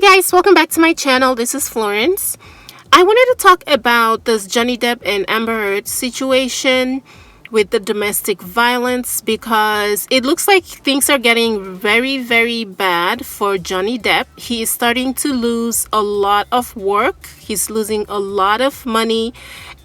guys, welcome back to my channel. This is Florence. I wanted to talk about this Johnny Depp and Amber Heard situation with the domestic violence because it looks like things are getting very bad for Johnny Depp. He is starting to lose a lot of work. He's losing a lot of money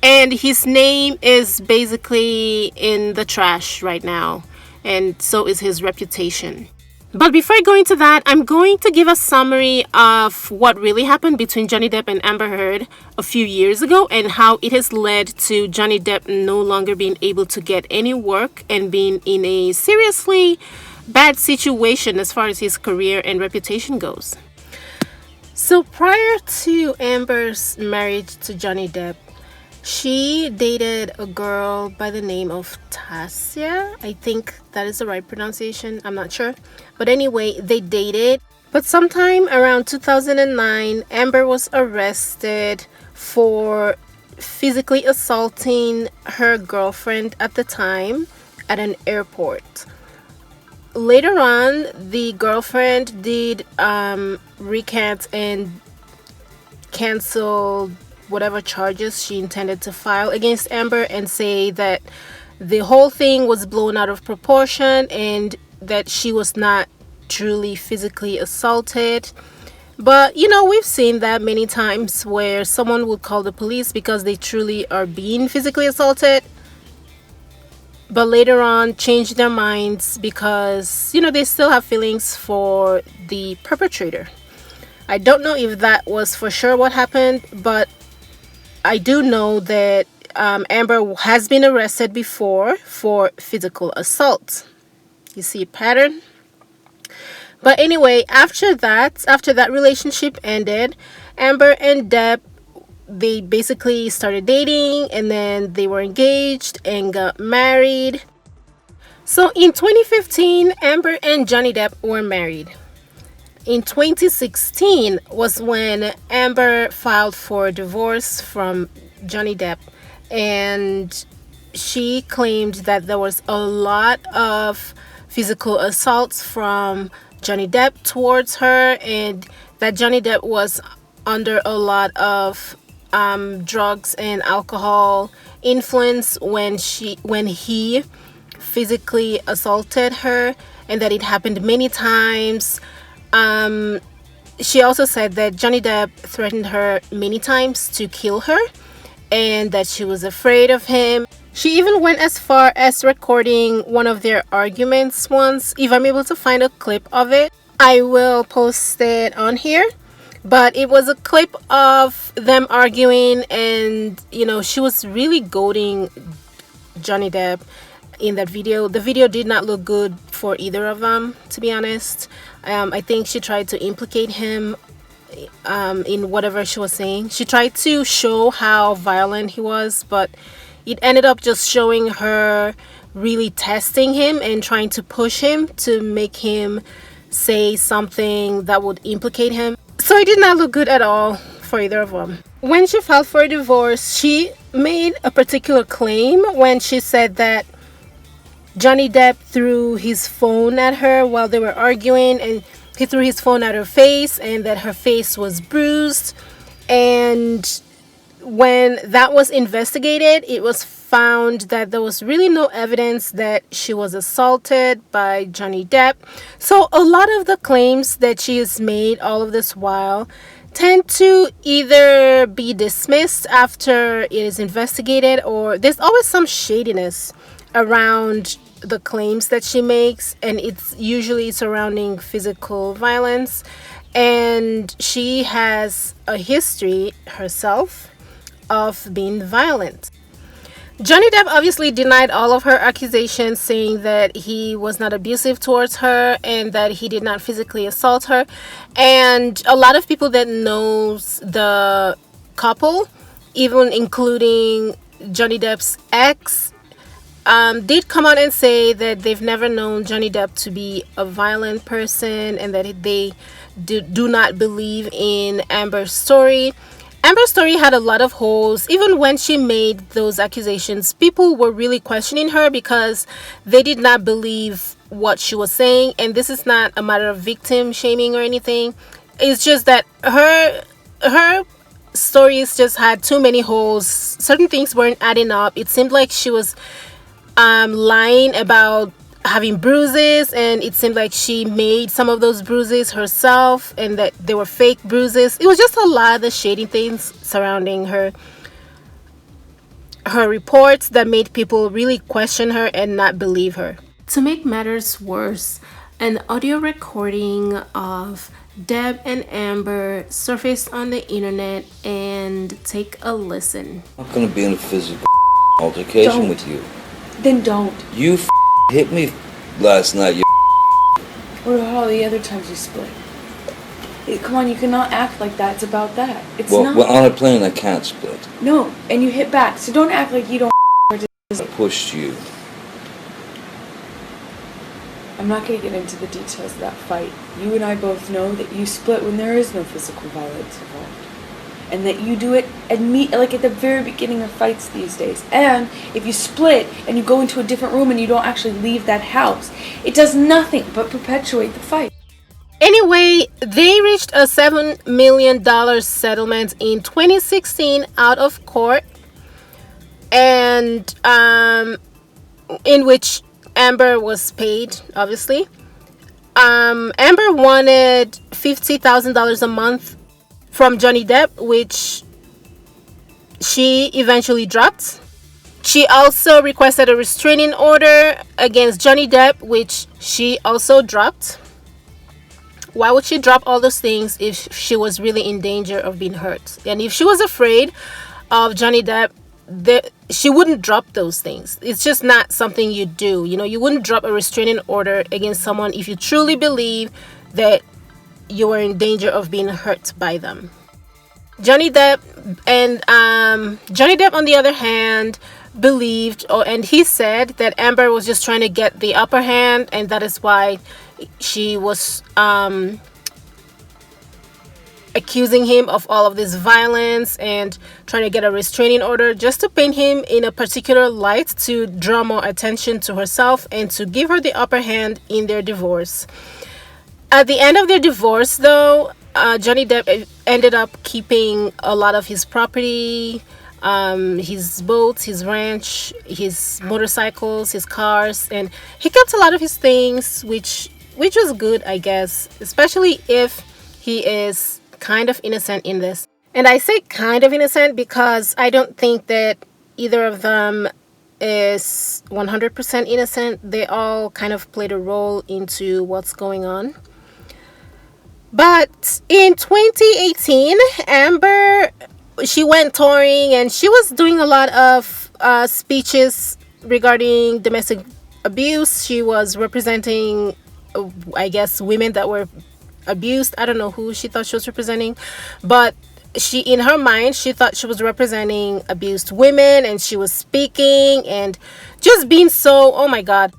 and his name is basically in the trash right now, and so is his reputation. But before I go into that, I'm going to give a summary of what really happened between Johnny Depp and Amber Heard a few years ago and how it has led to Johnny Depp no longer being able to get any work and being in a seriously bad situation as far as his career and reputation goes. So prior to Amber's marriage to Johnny Depp, she dated a girl by the name of Nastier. I think that is the right pronunciation. I'm not sure. But anyway, they dated. But sometime around 2009, Amber was arrested for physically assaulting her girlfriend at the time at an airport. Later on, the girlfriend did recant and cancel whatever charges she intended to file against Amber and say that the whole thing was blown out of proportion and that she was not truly physically assaulted. But you know, we've seen that many times where someone would call the police because they truly are being physically assaulted, but later on change their minds because, you know, they still have feelings for the perpetrator. I don't know if that was for sure what happened, but I do know that Amber has been arrested before for physical assault. You see a pattern? But anyway, after that relationship ended, Amber and Depp, they basically started dating and then they were engaged and got married. So in 2015, Amber and Johnny Depp were married. In 2016 was when Amber filed for divorce from Johnny Depp, and she claimed that there was a lot of physical assaults from Johnny Depp towards her and that Johnny Depp was under a lot of drugs and alcohol influence when he physically assaulted her, and that it happened many times. She also said that Johnny Depp threatened her many times to kill her and that she was afraid of him. She even went as far as recording one of their arguments once. If I'm able to find a clip of it, I will post it on here. But it was a clip of them arguing and, you know, she was really goading Johnny Depp in that video. The video did not look good for either of them, to be honest. I think she tried to implicate him in whatever she was saying. She tried to show how violent he was, but it ended up just showing her really testing him and trying to push him to make him say something that would implicate him. So it did not look good at all for either of them. When she filed for a divorce, she made a particular claim when she said that Johnny Depp threw his phone at her while they were arguing, and he threw his phone at her face and that her face was bruised. And when that was investigated, it was found that there was really no evidence that she was assaulted by Johnny Depp. So a lot of the claims that she has made all of this while tend to either be dismissed after it is investigated, or there's always some shadiness around the claims that she makes, and it's usually surrounding physical violence. And she has a history herself of being violent. Johnny Depp obviously denied all of her accusations, saying that he was not abusive towards her and that he did not physically assault her. And a lot of people that knows the couple, even including Johnny Depp's ex, did come out and say that they've never known Johnny Depp to be a violent person and that they do not believe in Amber's story. Amber's story had a lot of holes. Even when she made those accusations, people were really questioning her because they did not believe what she was saying. And this is not a matter of victim shaming or anything. It's just that her stories just had too many holes. Certain things weren't adding up. It seemed like she was lying about having bruises, and it seemed like she made some of those bruises herself and that they were fake bruises. It was just a lot of the shady things surrounding her reports that made people really question her and not believe her. To make matters worse, an audio recording of Deb and Amber surfaced on the internet, and take a listen. I'm not gonna be in a physical altercation with you. Then don't. You hit me last night. What are all the other times you split? Come on, you cannot act like that. It's about that. It's not. Well, on a plane I can't split. No, and you hit back, so don't act like you don't. I pushed you. I'm not going to get into the details of that fight. You and I both know that you split when there is no physical violence involved. And that you do it like at the very beginning of fights these days. And if you split and you go into a different room and you don't actually leave that house, it does nothing but perpetuate the fight. Anyway, they reached a $7 million settlement in 2016 out of court, and in which Amber was paid, obviously. Amber wanted $50,000 a month from Johnny Depp, which she eventually dropped. She also requested a restraining order against Johnny Depp, which she also dropped. Why would she drop all those things if she was really in danger of being hurt? And if she was afraid of Johnny Depp, she wouldn't drop those things. It's just not something you do. You know, you wouldn't drop a restraining order against someone if you truly believe that you are in danger of being hurt by them. Johnny Depp, on the other hand, believed, and he said that Amber was just trying to get the upper hand, and that is why she was accusing him of all of this violence and trying to get a restraining order just to paint him in a particular light to draw more attention to herself and to give her the upper hand in their divorce. At the end of their divorce, though, Johnny Depp ended up keeping a lot of his property, his boats, his ranch, his motorcycles, his cars, and he kept a lot of his things, which was good, I guess, especially if he is kind of innocent in this. And I say kind of innocent because I don't think that either of them is 100% innocent. They all kind of played a role into what's going on. But in 2018, Amber, she went touring and she was doing a lot of speeches regarding domestic abuse. She was representing, I guess, women that were abused. I don't know who she thought she was representing, but in her mind, she thought she was representing abused women, and she was speaking and just being so, oh my God,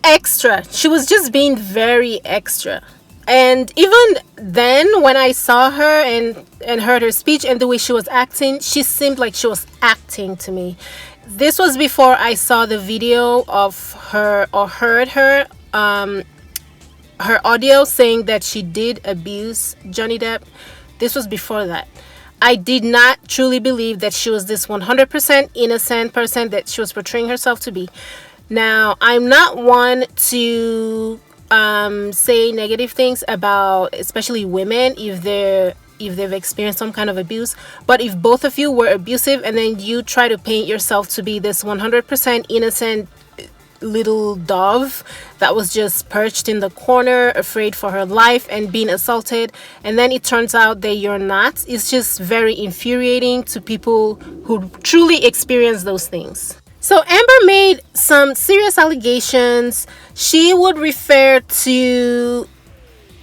extra. She was just being very extra. And even then, when I saw her and heard her speech and the way she was acting, she seemed like she was acting to me. This was before I saw the video of her or heard her audio saying that she did abuse Johnny Depp. This was before that. I did not truly believe that she was this 100% innocent person that she was portraying herself to be. Now, I'm not one to say negative things about especially women if they've experienced some kind of abuse, but if both of you were abusive and then you try to paint yourself to be this 100% innocent little dove that was just perched in the corner, afraid for her life and being assaulted, and then it turns out that you're not, it's just very infuriating to people who truly experience those things. So Amber made some serious allegations. She would refer to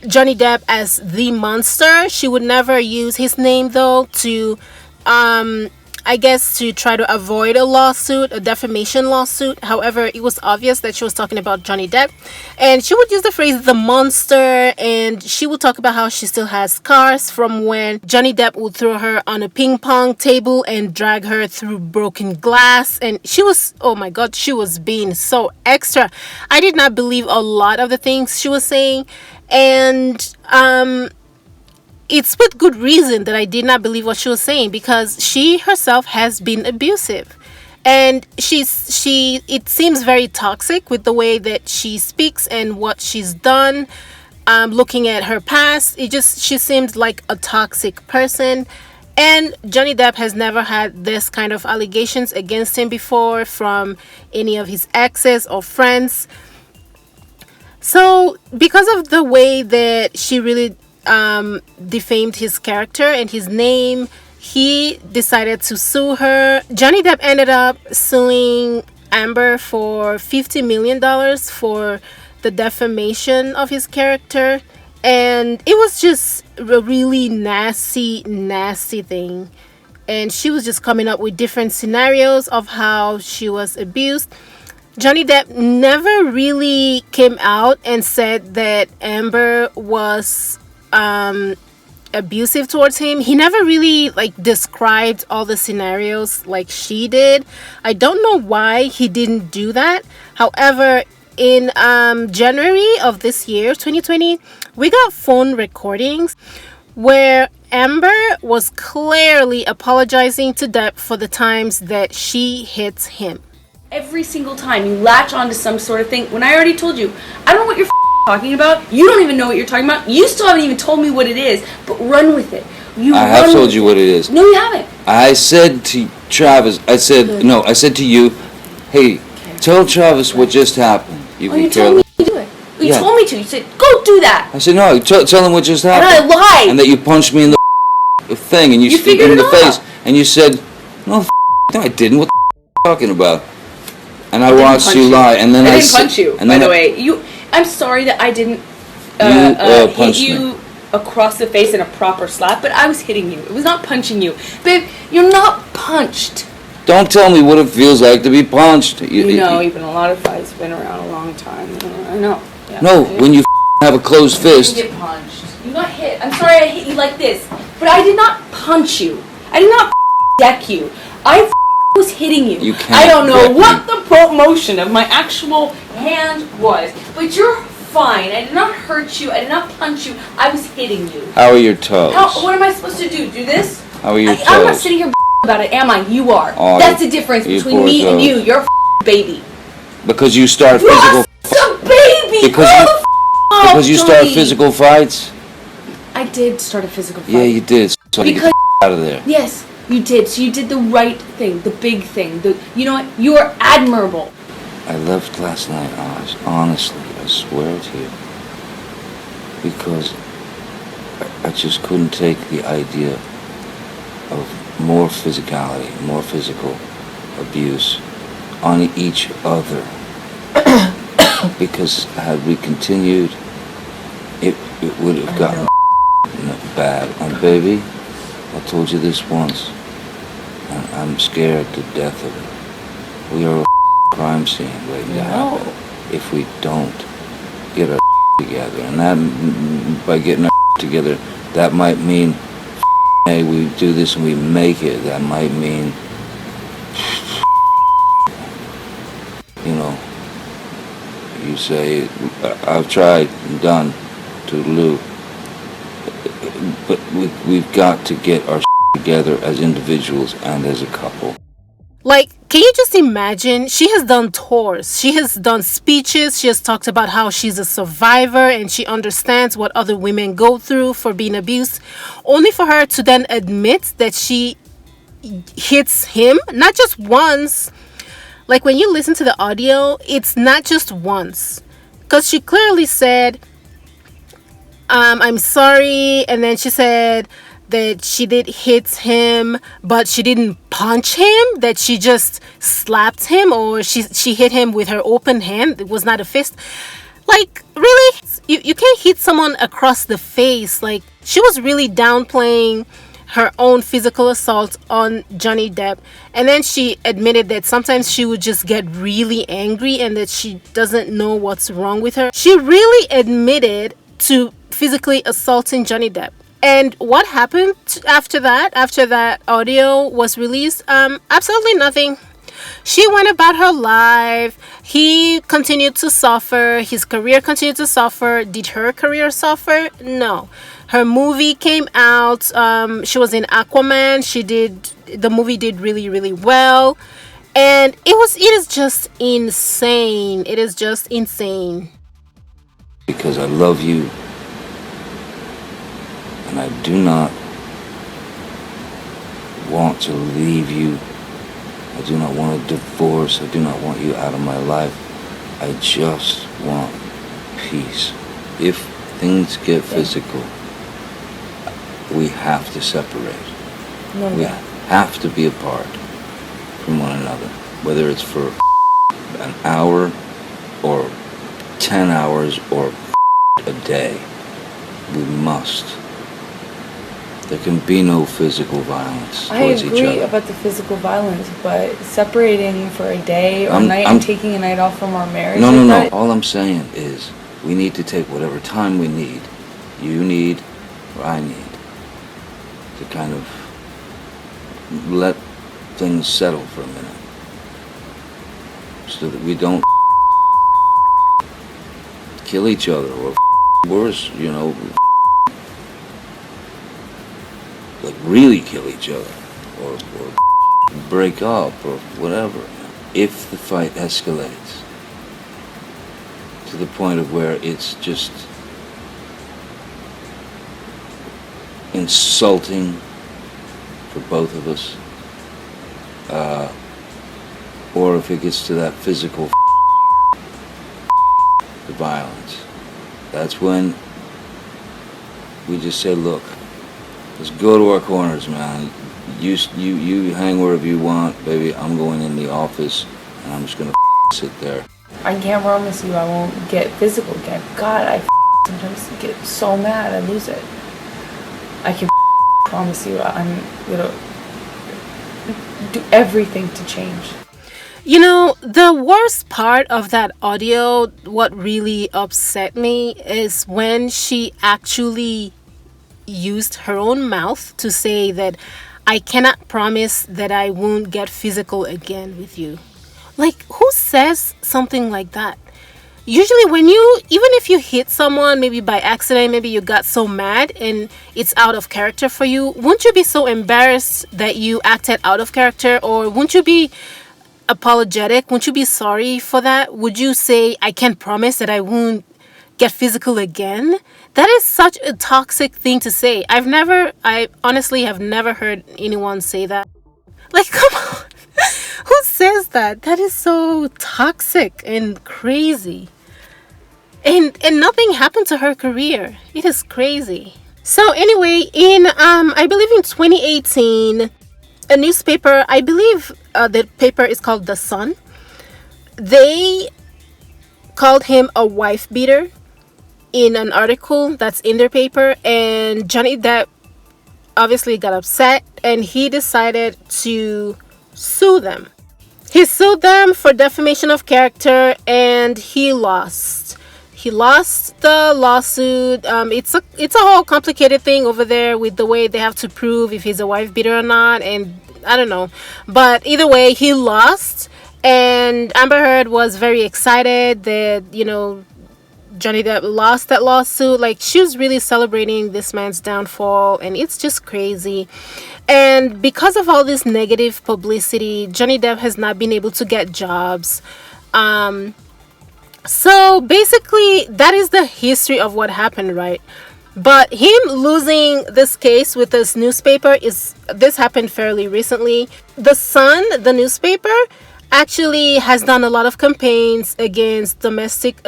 Johnny Depp as the monster. She would never use his name, though, to I guess to try to avoid a lawsuit, a defamation lawsuit. However, it was obvious that she was talking about Johnny Depp, and she would use the phrase the monster, and she would talk about how she still has scars from when Johnny Depp would throw her on a ping pong table and drag her through broken glass. And she was, oh my God, she was being so extra. I did not believe a lot of the things she was saying, and it's with good reason that I did not believe what she was saying, because she herself has been abusive. And it seems very toxic with the way that she speaks and what she's done. Looking at her past, she seemed like a toxic person. And Johnny Depp has never had this kind of allegations against him before from any of his exes or friends. So because of the way that she really defamed his character and his name, he decided to sue her. Johnny Depp ended up suing Amber for $50 million for the defamation of his character. And it was just a really nasty thing. And she was just coming up with different scenarios of how she was abused. Johnny Depp never really came out and said that Amber was abusive towards him. He never really described all the scenarios like she did. I don't know why he didn't do that. However, in January of this year, 2020, we got phone recordings where Amber was clearly apologizing to Depp for the times that she hits him. Every single time you latch onto some sort of thing, when I already told you, I don't know what you're talking about. You don't even know what you're talking about. You still haven't even told me what it is, but run with it. I have told you what it is. No, you haven't. I said to Travis, I said to you, hey, tell Travis what just happened. You told me to do it. You told me to. You said, go do that. I said, no, tell him what just happened. And I lied. And that you punched me in the thing, and you figured in it the face, and you said, no, I didn't. What the are you talking about? And I watched you lie, and then I didn't punch you. By the way, I'm sorry that I didn't hit you across the face in a proper slap, but I was hitting you. It was not punching you, babe. You're not punched. Don't tell me what it feels like to be punched. You know, even a lot of fights been around a long time. I know. Yeah, no, when you have a closed fist. You get punched. You got hit. I'm sorry I hit you like this, but I did not punch you. I did not deck you. I was hitting you. You can't I don't know what me. The promotion of my actual hand was, but you're fine. I did not hurt you. I did not punch you. I was hitting you. How are your toes? What am I supposed to do? Do this? How are your toes? I'm not sitting here about it, am I? You are. Oh, that's the difference between me and you. You're a baby. Because you start physical. You're a baby. Because you start physical fights. I did start a physical fight. Yeah, you did. So you get out of there. Yes, you did. So you did the right thing, the big thing. You know what? You are admirable. I left last night, honestly, I swear to you, because I just couldn't take the idea of more physicality, more physical abuse on each other. Because had we continued, it would have gotten bad. And baby, I told you this once, and I'm scared to death of it. We are a crime scene waiting to happen if we don't get our together. And that, by getting our together, that might mean hey, we do this and we make it. That might mean you say I've tried and done toodaloo, but we've got to get our together as individuals and as a couple. Can you just imagine? She has done tours. She has done speeches. She has talked about how she's a survivor and she understands what other women go through for being abused, only for her to then admit that she hits him, not just once. When you listen to the audio, it's not just once. Because she clearly said, I'm sorry. And then she said that she did hit him, but she didn't punch him, that she just slapped him, or she hit him with her open hand. It was not a fist. Really? You can't hit someone across the face. She was really downplaying her own physical assault on Johnny Depp. And then she admitted that sometimes she would just get really angry and that she doesn't know what's wrong with her. She really admitted to physically assaulting Johnny Depp. And what happened after that audio was released? Absolutely nothing. She went about her life. He continued to suffer. His career continued to suffer. Did her career suffer? No. Her movie came out. She was in Aquaman. The movie did really, really well. And it is just insane. It is just insane. Because I love you, and I do not want to leave you. I do not want a divorce. I do not want you out of my life. I just want peace. If things get physical, we have to separate. We have to be apart from one another, whether it's for an hour or 10 hours or a day. We must. There can be no physical violence towards each other. I agree about the physical violence, but separating for a day or night and taking a night off from our marriage... No. All I'm saying is we need to take whatever time we need, you need, or I need, to kind of let things settle for a minute. So that we don't kill each other or worse, like really kill each other or break up or whatever. If the fight escalates to the point of where it's just insulting for both of us, or if it gets to that physical the violence, that's when we just say, look, let's go to our corners, man. You hang wherever you want, baby. I'm going in the office, and I'm just gonna sit there. I can't promise you I won't get physical again. God, I sometimes get so mad I lose it. I can promise you I'm gonna do everything to change. The worst part of that audio, what really upset me, is when she actually used her own mouth to say that I cannot promise that I won't get physical again with you. Like, who says something like that? Usually even if you hit someone, maybe by accident, maybe you got so mad and it's out of character for you, won't you be so embarrassed that you acted out of character? Or won't you be apologetic? Won't you be sorry for that? Would you say, I can't promise that I won't get physical again? That is such a toxic thing to say. I honestly have never heard anyone say that. Like, come on. Who says that? That is so toxic and crazy. And nothing happened to her career. It is crazy. So anyway, I believe in 2018, a newspaper, I believe the paper is called The Sun, they called him a wife beater in an article that's in their paper, and Johnny Depp obviously got upset and he decided to sue them. He sued them for defamation of character and he lost. He lost the lawsuit. It's a whole complicated thing over there with the way they have to prove if he's a wife beater or not, and I don't know. But either way, he lost, and Amber Heard was very excited that, Johnny Depp lost that lawsuit. Like, she was really celebrating this man's downfall, and it's just crazy. And because of all this negative publicity, Johnny Depp has not been able to get jobs. So basically, that is the history of what happened, right? But him losing this case with this newspaper this happened fairly recently. The Sun, the newspaper, actually has done a lot of campaigns against domestic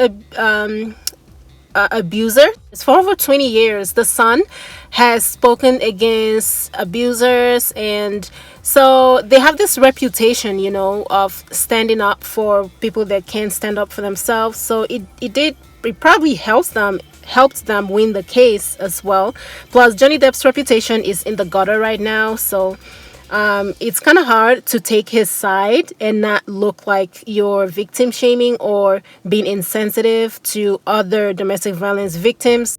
abuser. For over 20 years, The Sun has spoken against abusers, and so they have this reputation, of standing up for people that can't stand up for themselves. So it probably helped them win the case as well. Plus, Johnny Depp's reputation is in the gutter right now, so it's kind of hard to take his side and not look like you're victim shaming or being insensitive to other domestic violence victims.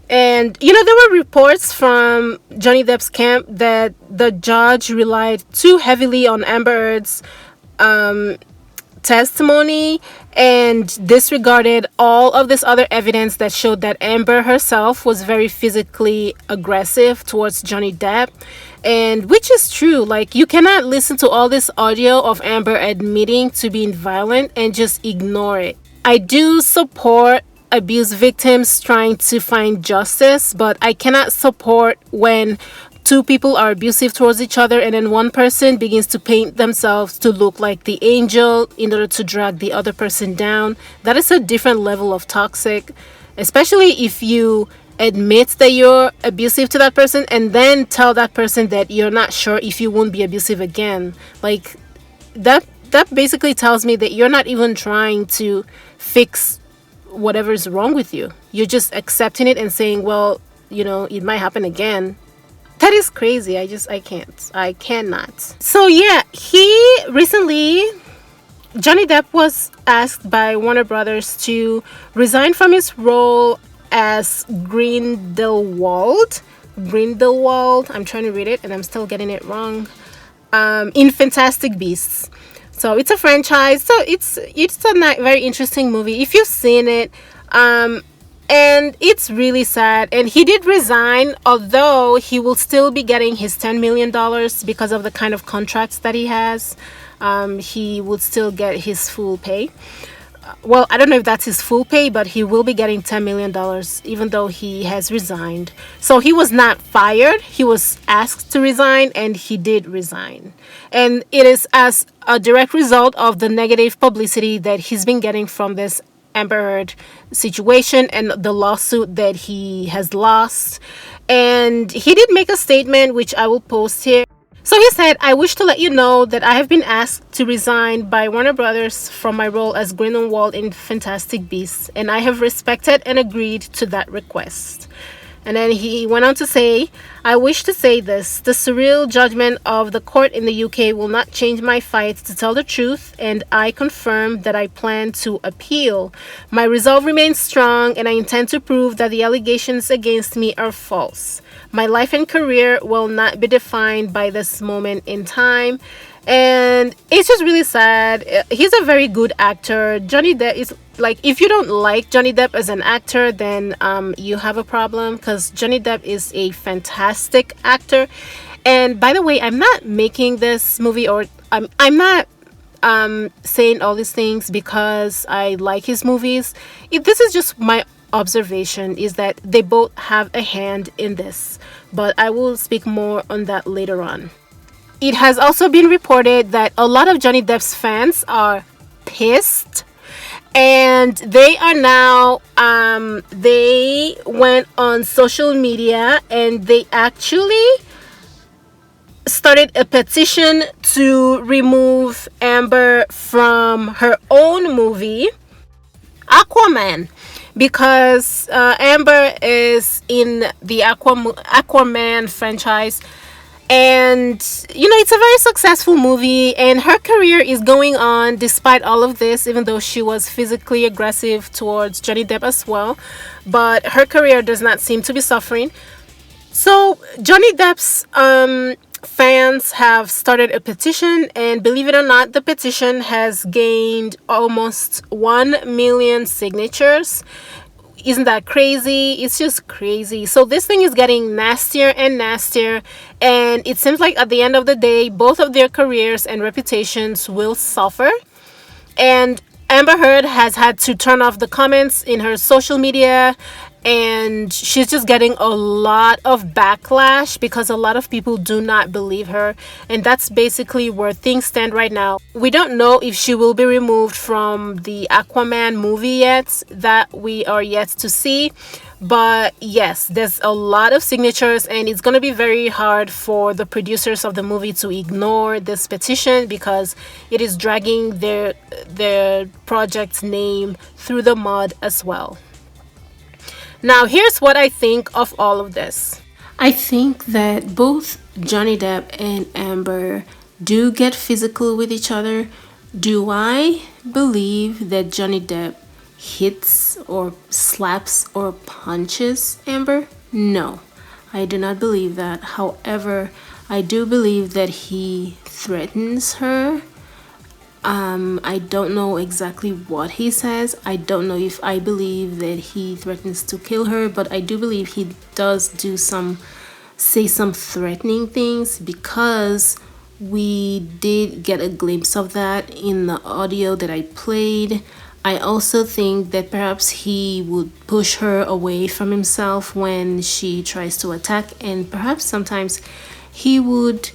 And there were reports from Johnny Depp's camp that the judge relied too heavily on Amber Heard's testimony and disregarded all of this other evidence that showed that Amber herself was very physically aggressive towards Johnny Depp. And which is true. Like, you cannot listen to all this audio of Amber admitting to being violent and just ignore it. I do support abuse victims trying to find justice, but I cannot support when two people are abusive towards each other and then one person begins to paint themselves to look like the angel in order to drag the other person down. That is a different level of toxic, especially if you admit that you're abusive to that person and then tell that person that you're not sure if you won't be abusive again. Like, that basically tells me that you're not even trying to fix whatever's wrong with you. You're just accepting it and saying, well, it might happen again. That is crazy. I cannot. So yeah, Johnny Depp was asked by Warner Brothers to resign from his role as Grindelwald. I'm trying to read it and I'm still getting it wrong. In Fantastic Beasts. So it's a franchise. So it's a very interesting movie if you've seen it. And it's really sad. And he did resign, although he will still be getting his $10 million because of the kind of contracts that he has. He would still get his full pay. Well, I don't know if that's his full pay, but he will be getting $10 million even though he has resigned. So he was not fired. He was asked to resign and he did resign. And it is as a direct result of the negative publicity that he's been getting from this Amber Heard situation and the lawsuit that he has lost. And he did make a statement, which I will post here. So he said, "I wish to let you know that I have been asked to resign by Warner Brothers from my role as Grindelwald in Fantastic Beasts, and I have respected and agreed to that request." And then he went on to say, "I wish to say this. The surreal judgment of the court in the UK will not change my fight to tell the truth, and I confirm that I plan to appeal. My resolve remains strong, and I intend to prove that the allegations against me are false. My life and career will not be defined by this moment in time." And it's just really sad. He's a very good actor. Johnny Depp is like, if you don't like Johnny Depp as an actor, then you have a problem, because Johnny Depp is a fantastic actor. And by the way, I'm not making this movie, or I'm not saying all these things because I like his movies. This is just my observation, is that they both have a hand in this, but I will speak more on that later on. It has also been reported that a lot of Johnny Depp's fans are pissed, and they are now they went on social media and they actually started a petition to remove Amber from her own movie Aquaman, because Amber is in the Aquaman franchise, and it's a very successful movie, and her career is going on despite all of this, even though she was physically aggressive towards Johnny Depp as well. But her career does not seem to be suffering. So Johnny Depp's fans have started a petition, and believe it or not, the petition has gained almost 1 million signatures. Isn't that crazy? It's just crazy. So this thing is getting nastier and nastier, and it seems like at the end of the day, both of their careers and reputations will suffer. And Amber Heard has had to turn off the comments in her social media, and she's just getting a lot of backlash because a lot of people do not believe her. And that's basically where things stand right now. We don't know if she will be removed from the Aquaman movie yet. That we are yet to see. But yes, there's a lot of signatures, and it's going to be very hard for the producers of the movie to ignore this petition, because it is dragging their project's name through the mud as well. Now, here's what I think of all of this. I think that both Johnny Depp and Amber do get physical with each other. Do I believe that Johnny Depp hits or slaps or punches Amber? No, I do not believe that. However, I do believe that he threatens her I don't know exactly what he says. I don't know if I believe that he threatens to kill her, but I do believe he does say some threatening things, because we did get a glimpse of that in the audio that I played. I also think that perhaps he would push her away from himself when she tries to attack, and perhaps sometimes he would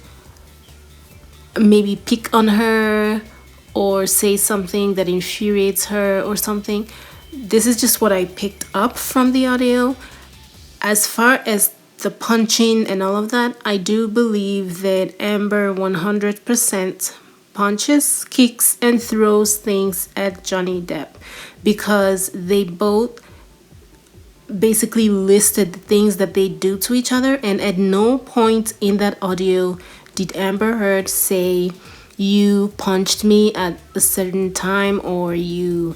maybe pick on her or say something that infuriates her or something. This is just what I picked up from the audio. As far as the punching and all of that, I do believe that Amber 100% punches, kicks, and throws things at Johnny Depp, because they both basically listed the things that they do to each other, and at no point in that audio did Amber Heard say, "You punched me at a certain time," or "You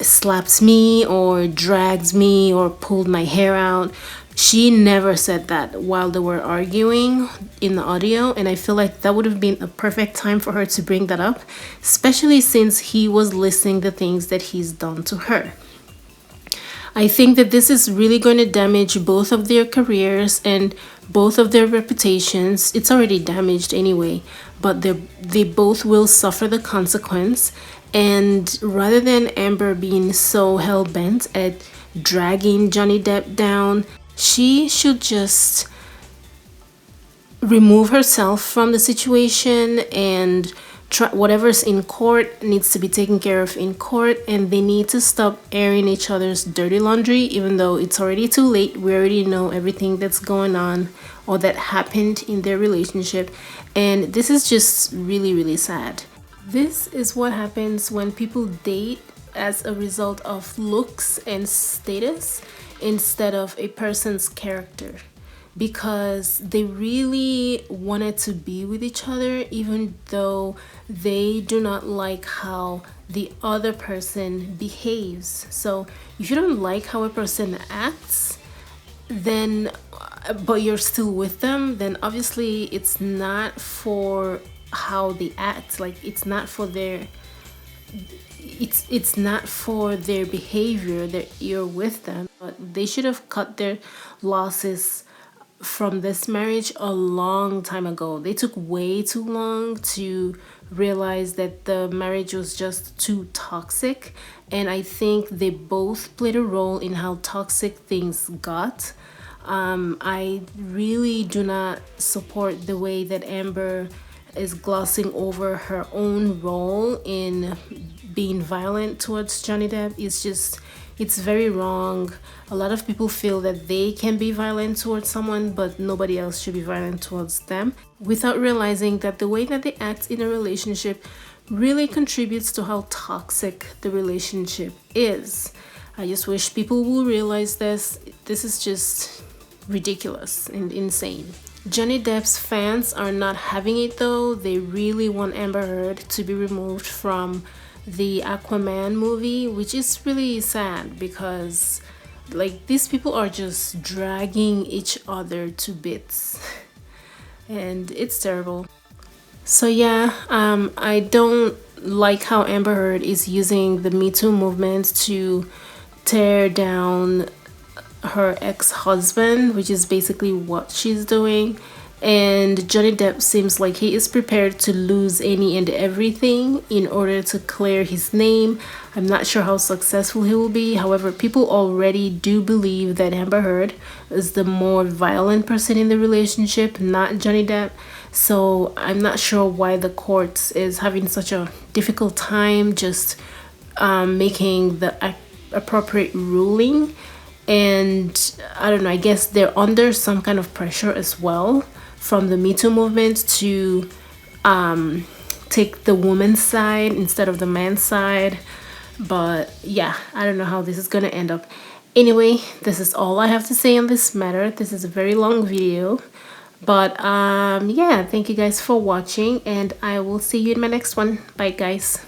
slapped me," or "dragged me," or "pulled my hair out." She never said that while they were arguing in the audio, and I feel like that would have been a perfect time for her to bring that up, especially since he was listing the things that he's done to her. I think that this is really going to damage both of their careers and both of their reputations. It's already damaged anyway, but they both will suffer the consequence. And rather than Amber being so hell-bent at dragging Johnny Depp down, she should just remove herself from the situation, and whatever's in court needs to be taken care of in court, and they need to stop airing each other's dirty laundry, even though it's already too late. We already know everything that's going on or that happened in their relationship, and this is just really, really sad. This is what happens when people date as a result of looks and status instead of a person's character, because they really wanted to be with each other even though they do not like how the other person behaves. So if you don't like how a person acts, then but you're still with them, then obviously it's not for how they act. Like, it's not for their behavior that you're with them. But they should have cut their losses from this marriage a long time ago. They took way too long to realize that the marriage was just too toxic, and I think they both played a role in how toxic things got. I really do not support the way that Amber is glossing over her own role in being violent towards Johnny Depp. It's very wrong. A lot of people feel that they can be violent towards someone, but nobody else should be violent towards them, without realizing that the way that they act in a relationship really contributes to how toxic the relationship is. I just wish people will realize this. This is just ridiculous and insane. Johnny Depp's fans are not having it though. They really want Amber Heard to be removed from the Aquaman movie, which is really sad, because like, these people are just dragging each other to bits and it's terrible. So yeah, I don't like how Amber Heard is using the Me Too movement to tear down her ex-husband, which is basically what she's doing. And Johnny Depp seems like he is prepared to lose any and everything in order to clear his name. I'm not sure how successful he will be. However, people already do believe that Amber Heard is the more violent person in the relationship, not Johnny Depp. So I'm not sure why the courts is having such a difficult time just making the appropriate ruling. And I don't know, I guess they're under some kind of pressure as well from the Me Too movement to take the woman's side instead of the man's side. But yeah, I don't know how this is gonna end up. Anyway, this is all I have to say on this matter. This is a very long video, but yeah, thank you guys for watching, and I will see you in my next one. Bye guys.